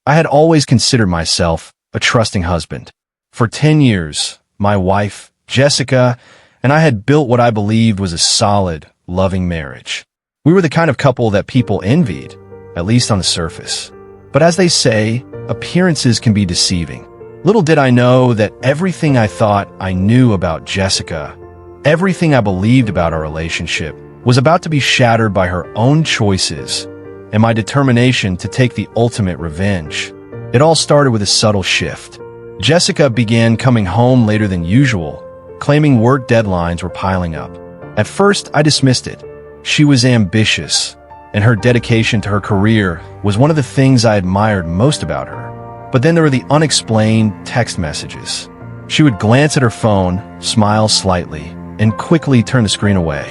I had always considered myself a trusting husband. For 10 years, my wife, Jessica, and I had built what I believed was a solid, loving marriage. We were the kind of couple that people envied, at least on the surface. But as they say, appearances can be deceiving. Little did I know that everything I thought I knew about Jessica, everything I believed about our relationship, was about to be shattered by her own choices and my determination to take the ultimate revenge. It all started with a subtle shift. Jessica began coming home later than usual, claiming work deadlines were piling up. At first, I dismissed it. She was ambitious, and her dedication to her career was one of the things I admired most about her. But then there were the unexplained text messages. She would glance at her phone, smile slightly, and quickly turn the screen away.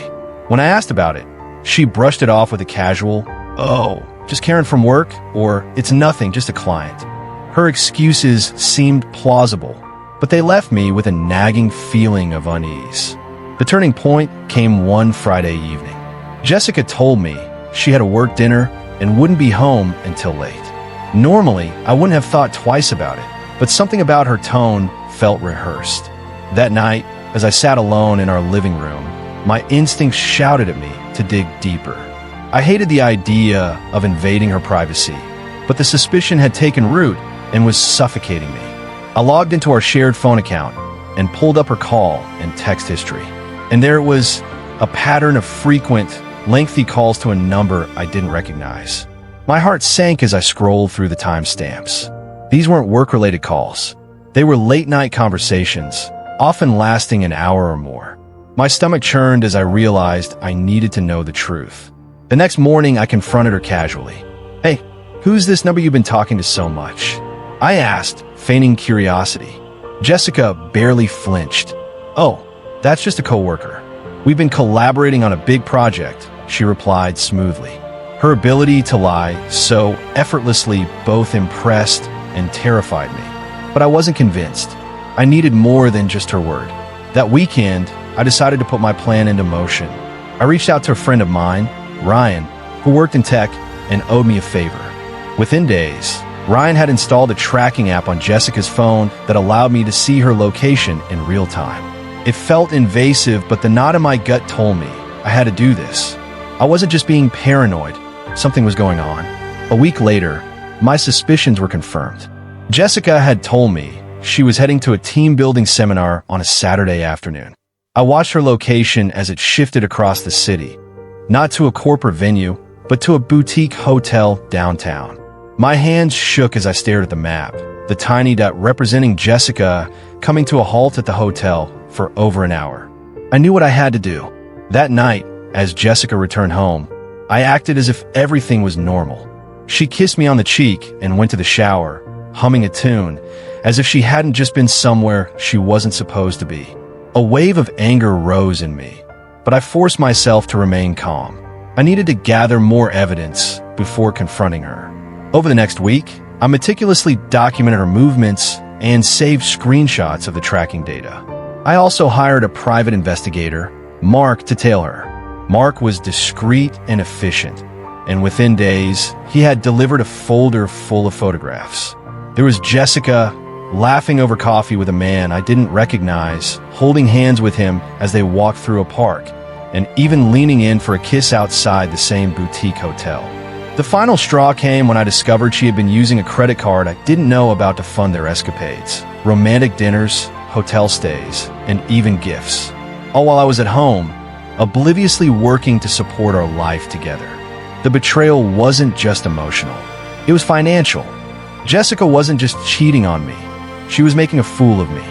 When I asked about it, she brushed it off with a casual, "Oh, just Karen from work," or "It's nothing, just a client." Her excuses seemed plausible, but they left me with a nagging feeling of unease. The turning point came one Friday evening. Jessica told me she had a work dinner and wouldn't be home until late. Normally, I wouldn't have thought twice about it, but something about her tone felt rehearsed. That night, as I sat alone in our living room, my instincts shouted at me to dig deeper. I hated the idea of invading her privacy, but the suspicion had taken root and was suffocating me. I logged into our shared phone account and pulled up her call and text history. And there it was, a pattern of frequent, lengthy calls to a number I didn't recognize. My heart sank as I scrolled through the timestamps. These weren't work-related calls. They were late-night conversations, often lasting an hour or more. My stomach churned as I realized I needed to know the truth. The next morning, I confronted her casually. "Hey, who's this number you've been talking to so much?" I asked, feigning curiosity. Jessica barely flinched. "Oh, that's just a coworker. We've been collaborating on a big project," she replied smoothly. Her ability to lie so effortlessly both impressed and terrified me. But I wasn't convinced. I needed more than just her word. That weekend, I decided to put my plan into motion. I reached out to a friend of mine, Ryan, who worked in tech and owed me a favor. Within days, Ryan had installed a tracking app on Jessica's phone that allowed me to see her location in real time. It felt invasive, but the knot in my gut told me I had to do this. I wasn't just being paranoid. Something was going on. A week later, my suspicions were confirmed. Jessica had told me she was heading to a team-building seminar on a Saturday afternoon. I watched her location as it shifted across the city, not to a corporate venue, but to a boutique hotel downtown. My hands shook as I stared at the map, the tiny dot representing Jessica coming to a halt at the hotel for over an hour. I knew what I had to do. That night, as Jessica returned home, I acted as if everything was normal. She kissed me on the cheek and went to the shower, humming a tune, as if she hadn't just been somewhere she wasn't supposed to be. A wave of anger rose in me, but I forced myself to remain calm. I needed to gather more evidence before confronting her. Over the next week, I meticulously documented her movements and saved screenshots of the tracking data. I also hired a private investigator, Mark, to tail her. Mark was discreet and efficient, and within days, he had delivered a folder full of photographs. There was Jessica laughing over coffee with a man I didn't recognize, holding hands with him as they walked through a park, and even leaning in for a kiss outside the same boutique hotel. The final straw came when I discovered she had been using a credit card I didn't know about to fund their escapades, romantic dinners, hotel stays, and even gifts. All while I was at home, obliviously working to support our life together. The betrayal wasn't just emotional. It was financial. Jessica wasn't just cheating on me. She was making a fool of me.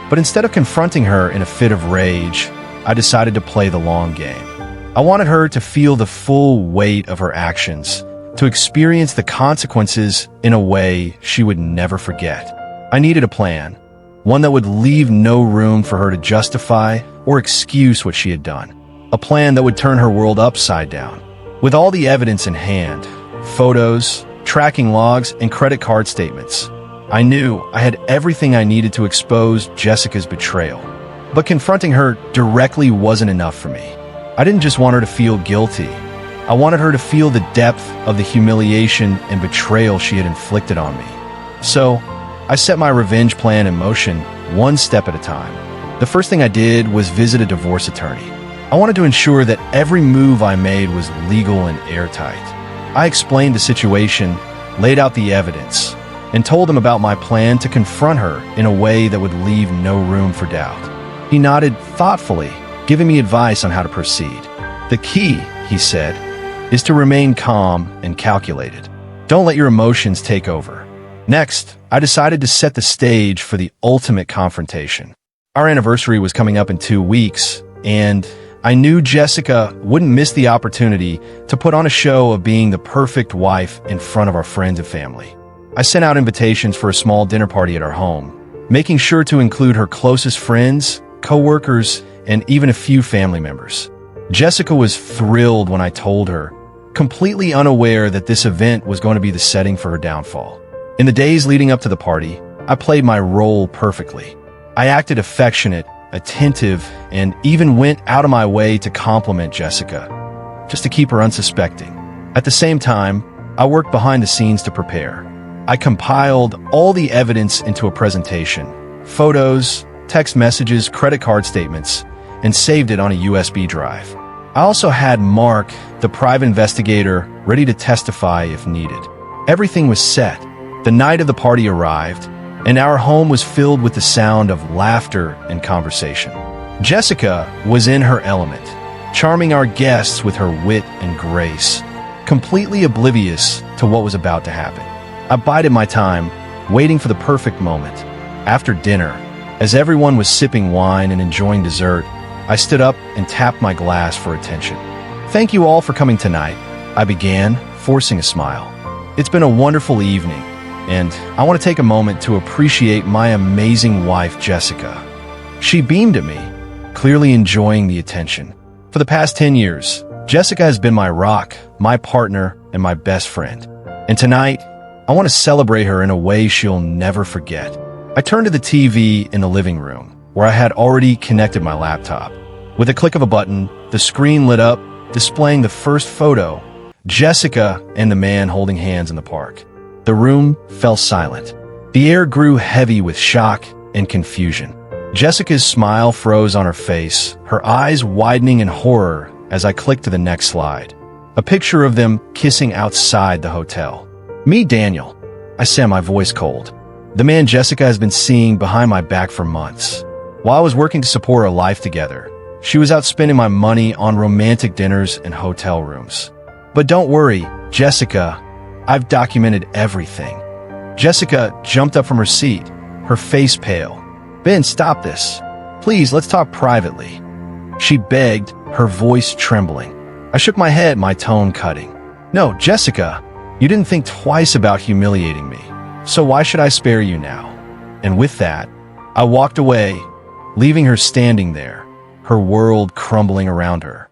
But instead of confronting her in a fit of rage, I decided to play the long game. I wanted her to feel the full weight of her actions, to experience the consequences in a way she would never forget. I needed a plan, one that would leave no room for her to justify or excuse what she had done. A plan that would turn her world upside down. With all the evidence in hand, photos, tracking logs, and credit card statements, I knew I had everything I needed to expose Jessica's betrayal. But confronting her directly wasn't enough for me. I didn't just want her to feel guilty. I wanted her to feel the depth of the humiliation and betrayal she had inflicted on me. So, I set my revenge plan in motion, one step at a time. The first thing I did was visit a divorce attorney. I wanted to ensure that every move I made was legal and airtight. I explained the situation, laid out the evidence, and told him about my plan to confront her in a way that would leave no room for doubt. He nodded thoughtfully, giving me advice on how to proceed. The key, he said, is to remain calm and calculated. Don't let your emotions take over. Next, I decided to set the stage for the ultimate confrontation. Our anniversary was coming up in 2 weeks, and I knew Jessica wouldn't miss the opportunity to put on a show of being the perfect wife in front of our friends and family. I sent out invitations for a small dinner party at our home, making sure to include her closest friends, co-workers, and even a few family members. Jessica was thrilled when I told her, completely unaware that this event was going to be the setting for her downfall. In the days leading up to the party, I played my role perfectly. I acted affectionate, attentive, and even went out of my way to compliment Jessica, just to keep her unsuspecting. At the same time, I worked behind the scenes to prepare. I compiled all the evidence into a presentation, photos, text messages, credit card statements, and saved it on a USB drive. I also had Mark, the private investigator, ready to testify if needed. Everything was set. The night of the party arrived, and our home was filled with the sound of laughter and conversation. Jessica was in her element, charming our guests with her wit and grace, completely oblivious to what was about to happen. I bided my time, waiting for the perfect moment. After dinner, as everyone was sipping wine and enjoying dessert, I stood up and tapped my glass for attention. "Thank you all for coming tonight," I began, forcing a smile. "It's been a wonderful evening, and I want to take a moment to appreciate my amazing wife, Jessica." She beamed at me, clearly enjoying the attention. For the past 10 years, Jessica has been my rock, my partner, and my best friend. And tonight, I want to celebrate her in a way she'll never forget. I turned to the TV in the living room, where I had already connected my laptop. With a click of a button, the screen lit up, displaying the first photo, Jessica and the man holding hands in the park. The room fell silent. The air grew heavy with shock and confusion. Jessica's smile froze on her face, her eyes widening in horror as I clicked to the next slide. A picture of them kissing outside the hotel. "Meet Daniel," I said, my voice cold. "The man Jessica has been seeing behind my back for months. While I was working to support our life together, she was out spending my money on romantic dinners and hotel rooms. But don't worry, Jessica, I've documented everything." Jessica jumped up from her seat, her face pale. "Ben, stop this. Please, let's talk privately," she begged, her voice trembling. I shook my head, my tone cutting. "No, Jessica, you didn't think twice about humiliating me, so why should I spare you now?" And with that, I walked away, leaving her standing there, her world crumbling around her.